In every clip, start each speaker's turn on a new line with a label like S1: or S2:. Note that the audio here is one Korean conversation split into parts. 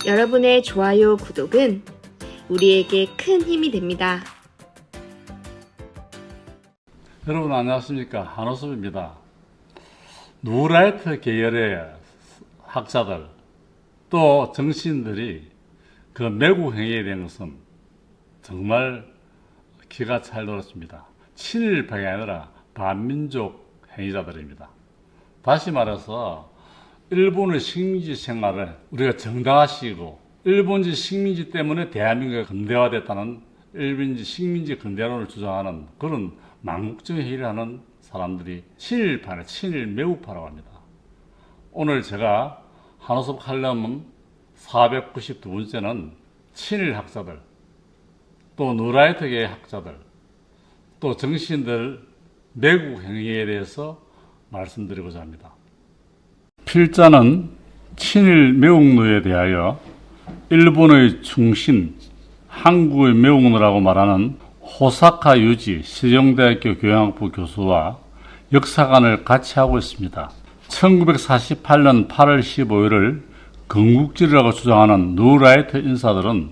S1: 여러분의 좋아요, 구독은 우리에게 큰 힘이 됩니다.
S2: 여러분 안녕하십니까, 한호섭입니다. 누라이트 계열의 학자들 또 정치인들이 그 매국 행위에 대한 것은 정말 기가 찰 돌았습니다. 친일파가 아니라 반민족 행위자들입니다. 다시 말해서 일본의 식민지 생활을 우리가 정당화시키고 일본지 식민지 때문에 대한민국이 근대화됐다는 일본지 식민지 근대화론을 주장하는 그런 망국적 행위를 하는 사람들이 친일파나 친일 매국파라고 합니다. 오늘 제가 한호섭 칼럼은 492번째는 친일 학자들, 또 누라이트계의 학자들, 또 정치인들 매국 행위에 대해서 말씀드리고자 합니다. 필자는 친일 매국노에 대하여 일본의 충신, 한국의 매국노라고 말하는 호사카 유지 세종대학교 교양학부 교수와 역사관을 같이 하고 있습니다. 1948년 8월 15일을 건국절이라고 주장하는 누라이트 인사들은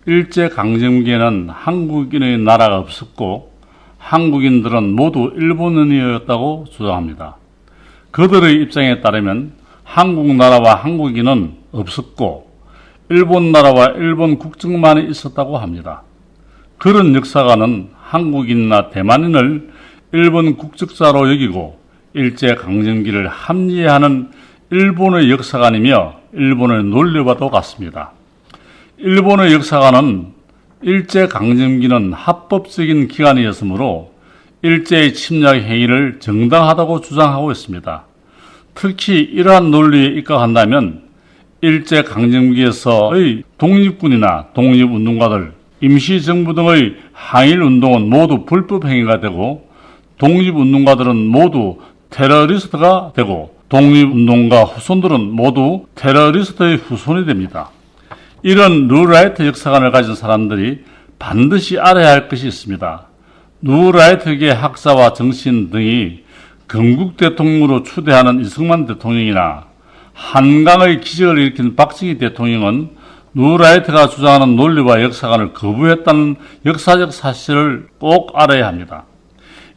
S2: 일제강점기에는 한국인의 나라가 없었고 한국인들은 모두 일본인이었다고 주장합니다. 그들의 입장에 따르면 한국 나라와 한국인은 없었고 일본 나라와 일본 국적만이 있었다고 합니다. 그런 역사가는 한국인이나 대만인을 일본 국적자로 여기고 일제강점기를 합리화하는 일본의 역사관이며 일본의 논리와도 같습니다. 일본의 역사관은 일제강점기는 합법적인 기간이었으므로 일제의 침략 행위를 정당하다고 주장하고 있습니다. 특히 이러한 논리에 입각한다면 일제강점기에서의 독립군이나 독립운동가들, 임시정부 등의 항일운동은 모두 불법행위가 되고 독립운동가들은 모두 테러리스트가 되고 독립운동가 후손들은 모두 테러리스트의 후손이 됩니다. 이런 누라이트 역사관을 가진 사람들이 반드시 알아야 할 것이 있습니다. 누라이트계 학자와 정치인 등이 건국 대통령으로 추대하는 이승만 대통령이나 한강의 기적을 일으킨 박정희 대통령은 누라이트가 주장하는 논리와 역사관을 거부했다는 역사적 사실을 꼭 알아야 합니다.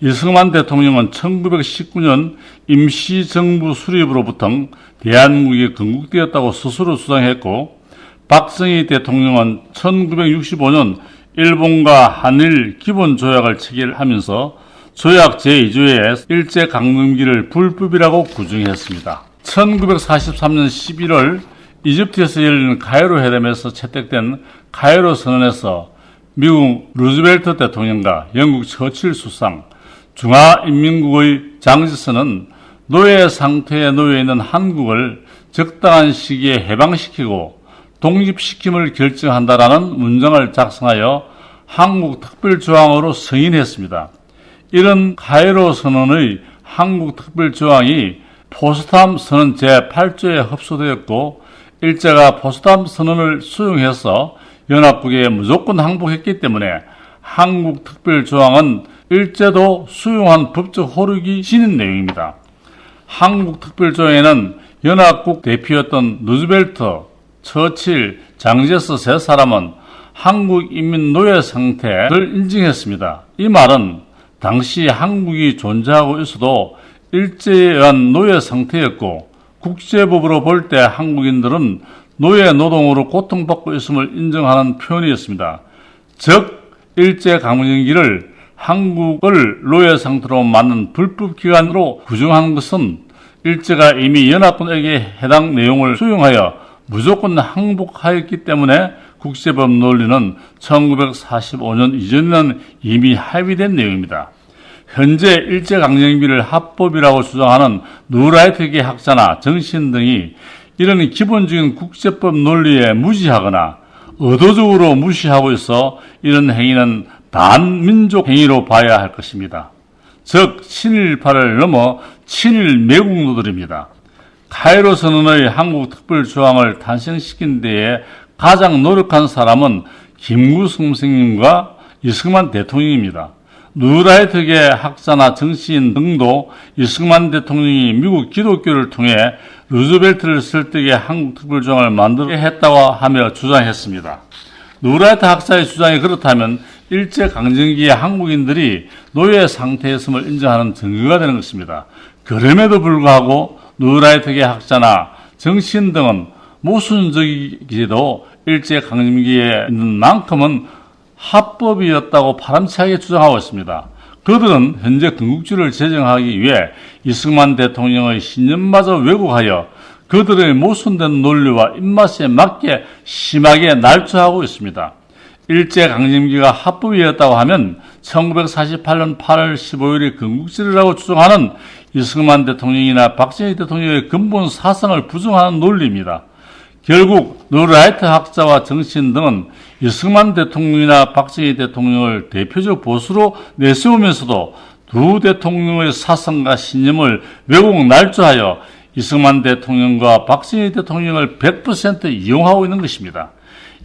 S2: 이승만 대통령은 1919년 임시정부 수립으로부터 대한민국이 건국되었다고 스스로 주장했고 박정희 대통령은 1965년 일본과 한일 기본조약을 체결하면서 조약 제2조에 일제강점기를 불법이라고 규정했습니다. 1943년 11월 이집트에서 열린 카이로 회담에서 채택된 카이로 선언에서 미국 루즈벨트 대통령과 영국 처칠 수상, 중화인민국의 장지선은 노예 상태에 놓여 있는 한국을 적당한 시기에 해방시키고 독립시킴을 결정한다라는 문장을 작성하여 한국 특별조항으로 승인했습니다. 이런 카이로 선언의 한국 특별조항이 포츠담 선언 제8조에 흡수되었고 일제가 포츠담 선언을 수용해서 연합국에 무조건 항복했기 때문에 한국 특별조항은 일제도 수용한 법적 효력이 지닌 내용입니다. 한국 특별조항에는 연합국 대표였던 루즈벨트, 처칠, 장제스 세 사람은 한국 인민 노예 상태를 인정했습니다. 이 말은 당시 한국이 존재하고 있어도 일제에 의한 노예 상태였고 국제법으로 볼 때 한국인들은 노예 노동으로 고통받고 있음을 인정하는 표현이었습니다. 즉 일제강점기를 한국을 노예 상태로 만든 불법기간으로 규정한 것은 일제가 이미 연합군에게 해당 내용을 수용하여 무조건 항복하였기 때문에 국제법 논리는 1945년 이전에는 이미 합의된 내용입니다. 현재 일제강점기를 합법이라고 주장하는 누라이트계 학자나 정치인 등이 이런 기본적인 국제법 논리에 무지하거나 의도적으로 무시하고 있어 이런 행위는 반민족 행위로 봐야 할 것입니다. 즉 친일파를 넘어 친일 매국노들입니다. 카이로 선언의 한국 특별조항을 탄생시킨 데에 가장 노력한 사람은 김구 선생님과 이승만 대통령입니다. 누라이트계 학자나 정치인 등도 이승만 대통령이 미국 기독교를 통해 루즈벨트를 설득해 한국 특별조항을 만들게 했다고 하며 주장했습니다. 누라이트 학자의 주장이 그렇다면 일제강점기에 한국인들이 노예 상태였음을 인정하는 증거가 되는 것입니다. 그럼에도 불구하고 누라이트계 학자나 정치인 등은 모순적이기도 일제강점기에 있는 만큼은 합법이었다고 바람차게 주장하고 있습니다. 그들은 현재 건국주의를 제정하기 위해 이승만 대통령의 신념마저 왜곡하여 그들의 모순된 논리와 입맛에 맞게 심하게 날조하고 있습니다. 일제강점기가 합법이었다고 하면 1948년 8월 15일이 건국절이라고 주장하는 이승만 대통령이나 박정희 대통령의 근본 사상을 부정하는 논리입니다. 결국 누라이트 학자와 정치인 등은 이승만 대통령이나 박정희 대통령을 대표적 보수로 내세우면서도 두 대통령의 사상과 신념을 왜곡 날조하여 이승만 대통령과 박정희 대통령을 100% 이용하고 있는 것입니다.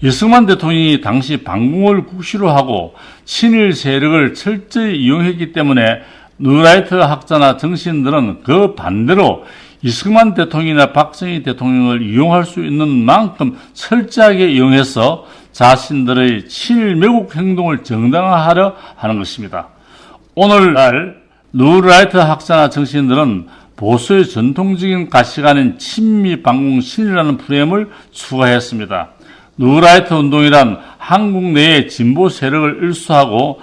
S2: 이승만 대통령이 당시 반공을 국시로 하고 친일 세력을 철저히 이용했기 때문에 누라이트 학자나 정치인들은 그 반대로 이승만 대통령이나 박정희 대통령을 이용할 수 있는 만큼 철저하게 이용해서 자신들의 친일 매국 행동을 정당화하려 하는 것입니다. 오늘날 누라이트 학자나 정치인들은 보수의 전통적인 가치관인 친미 반공 친일이라는 프레임을 추가했습니다. 누라이트 운동이란 한국 내의 진보 세력을 일수하고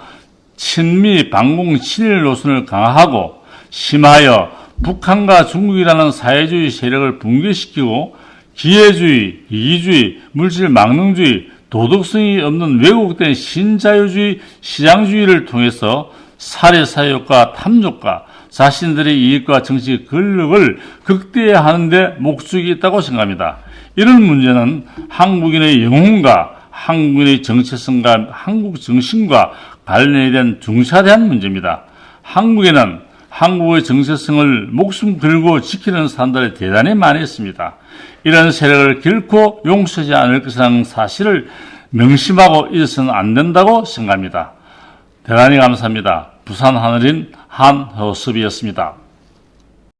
S2: 친미 반공 친일 노선을 강화하고 심하여 북한과 중국이라는 사회주의 세력을 붕괴시키고 기회주의, 이기주의, 물질 망능주의, 도덕성이 없는 왜곡된 신자유주의, 시장주의를 통해서 살해사욕과 탐욕과 자신들의 이익과 정치 권력을 극대화하는 데 목적이 있다고 생각합니다. 이런 문제는 한국인의 영혼과 한국인의 정체성과 한국 정신과 관련된 중차대한 문제입니다. 한국에는 한국의 정체성을 목숨 걸고 지키는 사람들이 대단히 많이 있습니다. 이런 세력을 결코 용서하지 않을 것이라는 사실을 명심하고 있어서는 안 된다고 생각합니다. 대단히 감사합니다. 부산 하늘인 한효섭이었습니다.